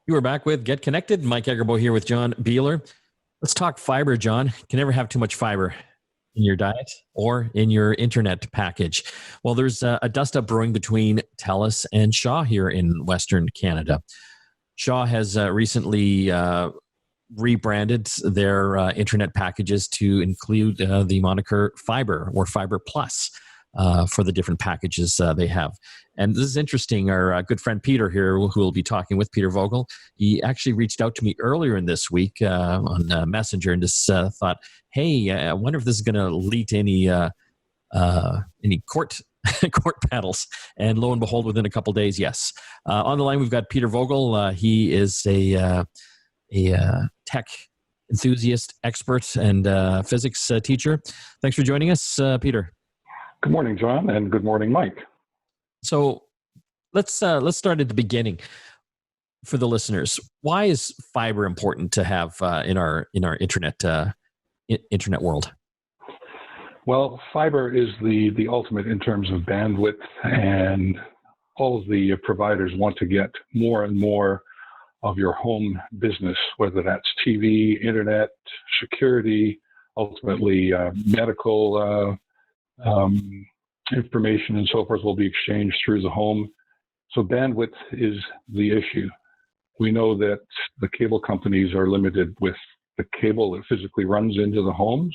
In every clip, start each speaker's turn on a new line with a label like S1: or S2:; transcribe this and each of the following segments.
S1: You are back with Get Connected. Mike Egerbo here with John Beeler. Let's talk fiber, John. You can never have too much fiber in your diet or in your internet package. Well, there's a dust-up brewing between Telus and Shaw here in Western Canada. Shaw has recently rebranded their internet packages to include the moniker Fiber or Fiber Plus for the different packages they have. And this is interesting. Our good friend Peter here, who will be talking with, Peter Vogel, he actually reached out to me earlier in this week on Messenger and just thought, hey, I wonder if this is going to lead to any court battles. And lo and behold, within a couple of days, yes. On the line, we've got Peter Vogel. He is a tech enthusiast, expert, and physics teacher. Thanks for joining us, Peter.
S2: Good morning, John, and good morning, Mike.
S1: So let's start at the beginning for the listeners. Why is fiber important to have in our internet world?
S2: Well, fiber is the ultimate in terms of bandwidth, and all of the providers want to get more and more of your home business, whether that's TV, internet, security, ultimately medical information and so forth will be exchanged through the home. So bandwidth is the issue. We know that the cable companies are limited with the cable that physically runs into the homes,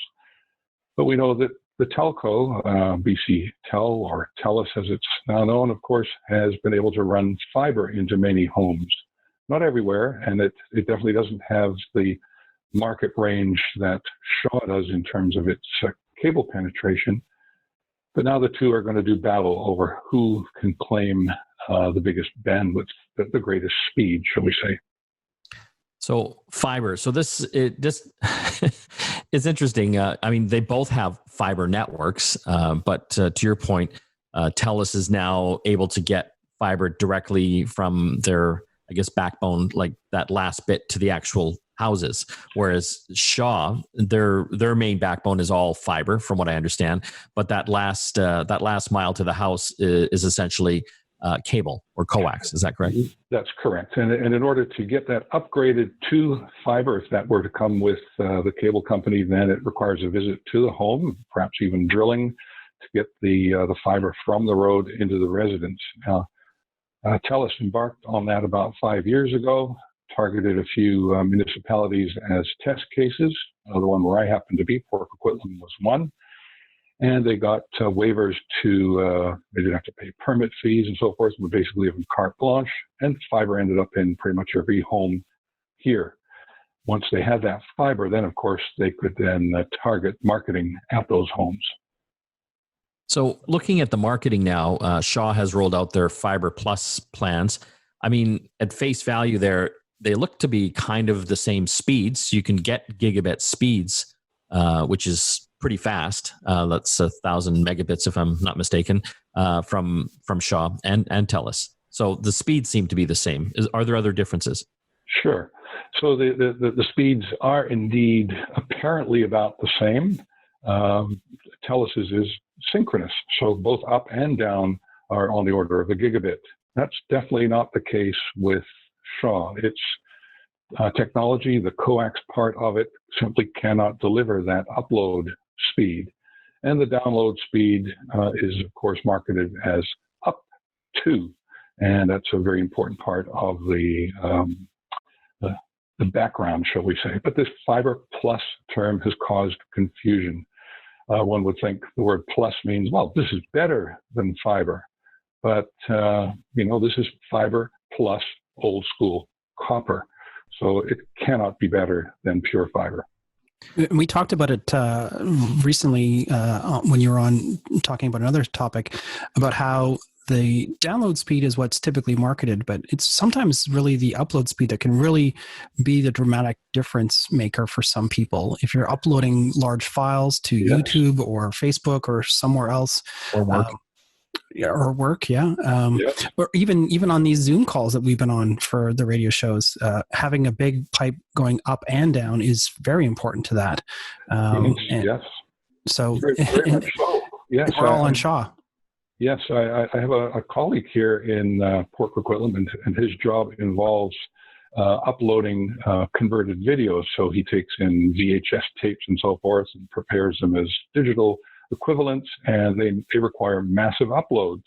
S2: but we know that the telco, BC Tel or Telus as it's now known, of course, has been able to run fiber into many homes. Not everywhere, and it definitely doesn't have the market range that Shaw does in terms of its cable penetration. But now the two are going to do battle over who can claim the biggest bandwidth, the greatest speed, shall we say.
S1: So fiber. So this is interesting. I mean, they both have fiber networks, but to your point, Telus is now able to get fiber directly from their, I guess, backbone, like that last bit to the actual houses, whereas Shaw, their main backbone is all fiber, from what I understand. But that last mile to the house is essentially cable or coax. Is that correct?
S2: That's correct. And in order to get that upgraded to fiber, if that were to come with the cable company, then it requires a visit to the home, perhaps even drilling to get the fiber from the road into the residence. Now, Telus embarked on that about 5 years ago. Targeted a few municipalities as test cases. The one where I happen to be, Port Coquitlam, was one. And they got waivers to, they didn't have to pay permit fees and so forth, but basically given carte blanche. And fiber ended up in pretty much every home here. Once they had that fiber, then of course they could then target marketing at those homes.
S1: So looking at the marketing now, Shaw has rolled out their Fiber Plus plans. I mean, at face value there, they look to be kind of the same speeds. You can get gigabit speeds, which is pretty fast. That's 1,000 megabits, if I'm not mistaken, from Shaw and Telus. So the speeds seem to be the same. Are there other differences?
S2: Sure. So the speeds are indeed apparently about the same. Telus is synchronous, so both up and down are on the order of a gigabit. That's definitely not the case with Shaw. Its technology, the coax part of it, simply cannot deliver that upload speed. And the download speed is, of course, marketed as up to. And that's a very important part of the background, shall we say. But this Fiber Plus term has caused confusion. One would think the word plus means, well, this is better than fiber. But, this is fiber plus old school copper. So it cannot be better than pure fiber.
S3: We talked about it recently when you were on talking about another topic about how the download speed is what's typically marketed, but it's sometimes really the upload speed that can really be the dramatic difference maker for some people. If you're uploading large files to YouTube or Facebook or somewhere else,
S1: or work.
S3: Or even on these Zoom calls that we've been on for the radio shows, having a big pipe going up and down is very important to that.
S2: Yes.
S3: So,
S2: very much so. Yes,
S3: we're all on Shaw.
S2: Yes, I have a colleague here in Port Coquitlam, and his job involves uploading converted videos. So he takes in VHS tapes and so forth and prepares them as digital equivalents, and they require massive uploads.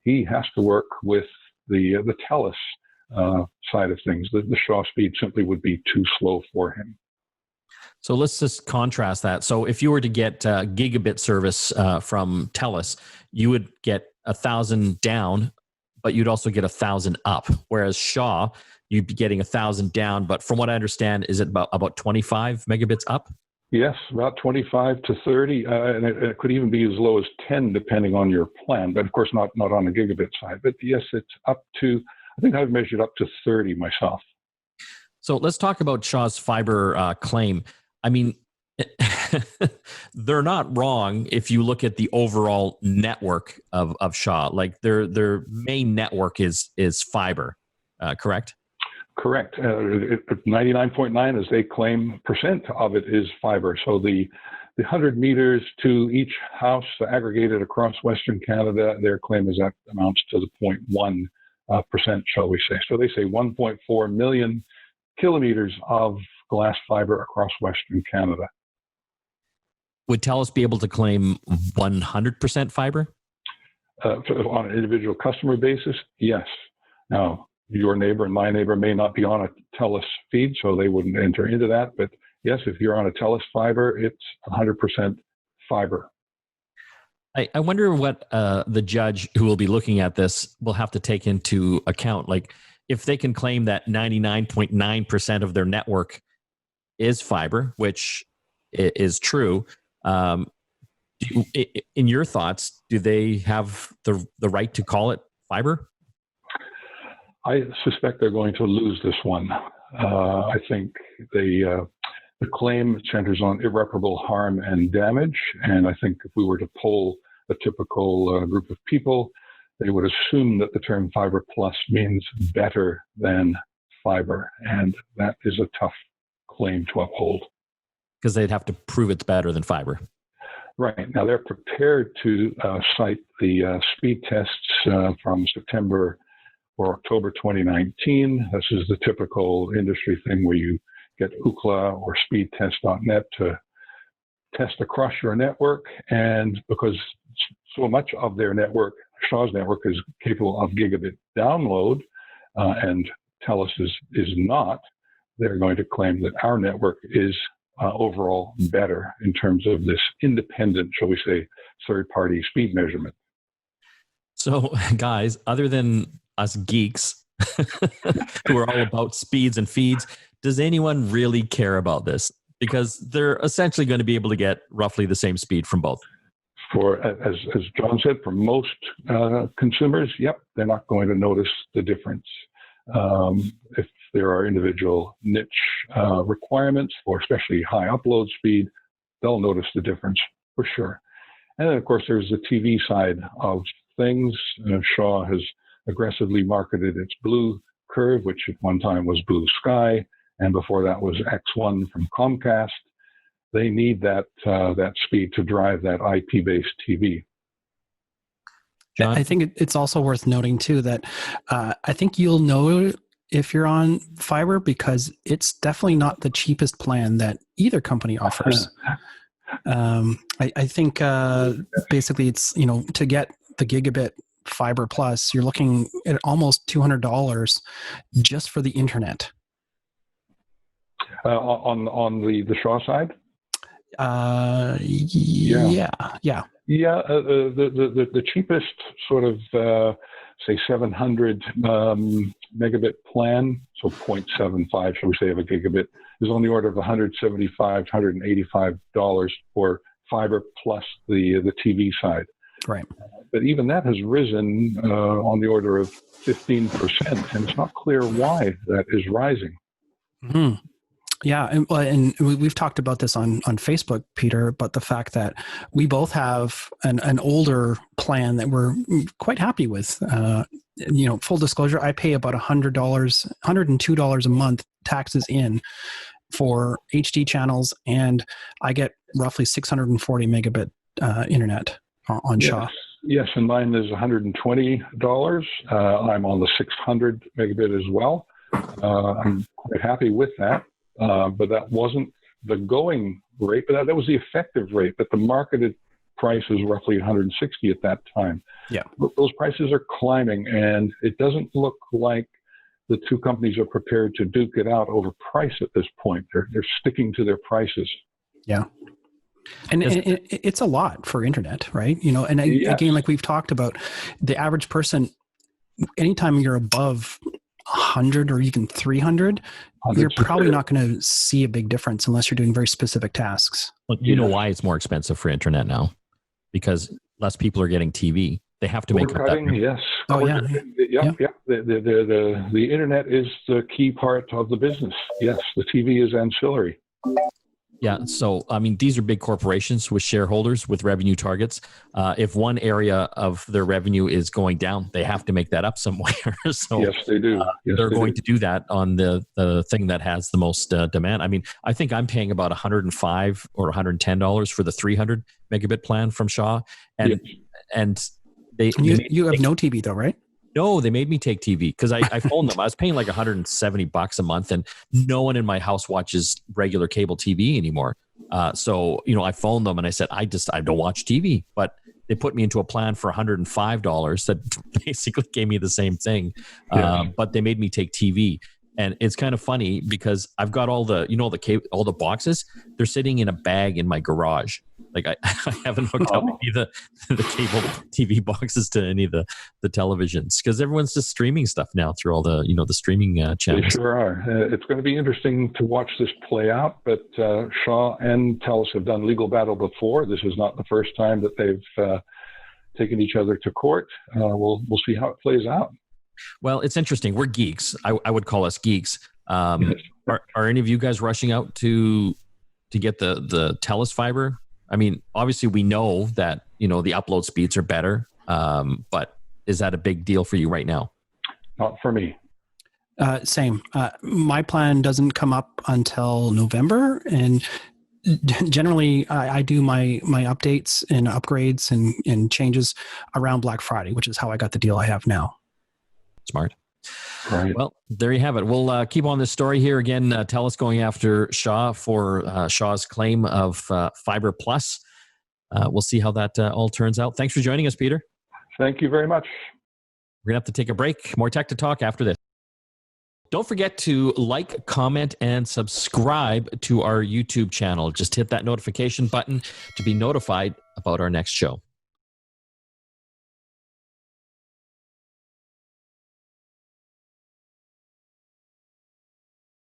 S2: He has to work with the Telus side of things. The Shaw speed simply would be too slow for him.
S1: So let's just contrast that. So if you were to get gigabit service from Telus, you would get 1,000 down, but you'd also get 1,000 up. Whereas Shaw, you'd be getting 1,000 down, but from what I understand, is it about 25 megabits up?
S2: Yes, about 25 to 30, and it could even be as low as 10 depending on your plan, but of course not on the gigabit side. But yes, it's up to, I think I've measured up to 30 myself.
S1: So let's talk about Shaw's fiber claim. I mean, they're not wrong if you look at the overall network of Shaw. Like their main network is fiber, correct?
S2: Correct. 99.9, as they claim, percent of it is fiber. So the 100 meters to each house aggregated across Western Canada, their claim is that amounts to the 0.1%, shall we say. So they say 1.4 million kilometers of glass fiber across Western Canada.
S1: Would Telus be able to claim 100% fiber?
S2: On an individual customer basis, yes. Now, your neighbor and my neighbor may not be on a Telus feed, so they wouldn't enter into that. But yes, if you're on a Telus fiber, it's 100% fiber.
S1: I wonder what the judge who will be looking at this will have to take into account. Like, if they can claim that 99.9% of their network is fiber, which is true, in your thoughts, do they have the right to call it fiber?
S2: I suspect they're going to lose this one. I think the claim centers on irreparable harm and damage, and I think if we were to poll a typical group of people, they would assume that the term fiber plus means better than fiber, and that is a tough claim to uphold.
S1: Because they'd have to prove it's better than fiber.
S2: Right. Now, they're prepared to cite the speed tests from September or October 2019. This is the typical industry thing where you get Ookla or speedtest.net to test across your network. And because so much of their network, Shaw's network, is capable of gigabit download, and Telus is not, they're going to claim that our network is overall better in terms of this independent, shall we say, third-party speed measurement.
S1: So, guys, other than us geeks who are all about speeds and feeds, does anyone really care about this? Because they're essentially going to be able to get roughly the same speed from both.
S2: For, as John said, for most consumers, yep, they're not going to notice the difference. If there are individual niche requirements for especially high upload speed, they'll notice the difference for sure. And then, of course, there's the TV side of things. Shaw has aggressively marketed its Blue Curve, which at one time was Blue Sky, and before that was X1 from Comcast. They need that speed to drive that IP-based TV.
S1: John?
S3: I think it's also worth noting too that I think you'll know if you're on fiber because it's definitely not the cheapest plan that either company offers. I think basically it's, to get the gigabit fiber plus, you're looking at almost $200 just for the internet.
S2: On the Shaw side?
S3: Yeah.
S2: Yeah, the cheapest sort of, say, 700 megabit plan, so 0.75, shall we say, of a gigabit, is on the order of $175, $185 for fiber plus the TV side.
S3: Right.
S2: But even that has risen on the order of 15%, and it's not clear why that is rising.
S3: Mm-hmm. Yeah, and we've talked about this on Facebook, Peter, about the fact that we both have an older plan that we're quite happy with. Full disclosure, I pay about $102 a month taxes in for HD channels, and I get roughly 640 megabit internet on Shaw.
S2: Yes, and mine is $120. I'm on the 600 megabit as well. I'm quite happy with that, but that wasn't the going rate, but that was the effective rate. But the marketed price was roughly 160 at that time.
S3: Yeah.
S2: Those prices are climbing, and it doesn't look like the two companies are prepared to duke it out over price at this point. They're sticking to their prices.
S3: Yeah. And it's a lot for internet, right? You know, and again, like we've talked about, the average person, anytime you're above 100 or even 300, you're probably not going to see a big difference unless you're doing very specific tasks.
S1: Well, you know why it's more expensive for internet now? Because less people are getting TV. They have to make up that.
S2: Yes.
S3: Oh, yeah.
S2: The internet is the key part of the business. Yes, the TV is ancillary.
S1: Yeah. So, I mean, these are big corporations with shareholders with revenue targets. If one area of their revenue is going down, they have to make that up somewhere. So
S2: yes, they do.
S1: They're going to do that on the thing that has the most demand. I mean, I think I'm paying about $105 or $110 for the 300 megabit plan from Shaw. And
S3: you have no TV though, right?
S1: No, they made me take TV because I phoned them. I was paying like $170 a month, and no one in my house watches regular cable TV anymore. So, you know, I phoned them and I said, I don't watch TV, but they put me into a plan for $105 that basically gave me the same thing. But they made me take TV. And it's kind of funny because I've got all the, you know, all the boxes, they're sitting in a bag in my garage. Like I haven't hooked up any of the cable TV boxes to any of the televisions because everyone's just streaming stuff now through all the, you know, the streaming channels.
S2: They sure are. It's going to be interesting to watch this play out, but Shaw and Telus have done legal battle before. This is not the first time that they've taken each other to court. We'll see how it plays out.
S1: Well, it's interesting. We're geeks. I would call us geeks. Are any of you guys rushing out to get the Telus fiber? I mean, obviously we know that, you know, the upload speeds are better, but is that a big deal for you right now?
S2: Not for me.
S3: Same. My plan doesn't come up until November, and generally I do my updates and upgrades and changes around Black Friday, which is how I got the deal I have now.
S1: Smart.
S2: Right.
S1: Well, there you have it. We'll keep on this story here. Again, Telus going after Shaw for Shaw's claim of Fiber Plus. We'll see how that all turns out. Thanks for joining us, Peter.
S2: Thank you very much.
S1: We're going to have to take a break. More tech to talk after this. Don't forget to like, comment, and subscribe to our YouTube channel. Just hit that notification button to be notified about our next show.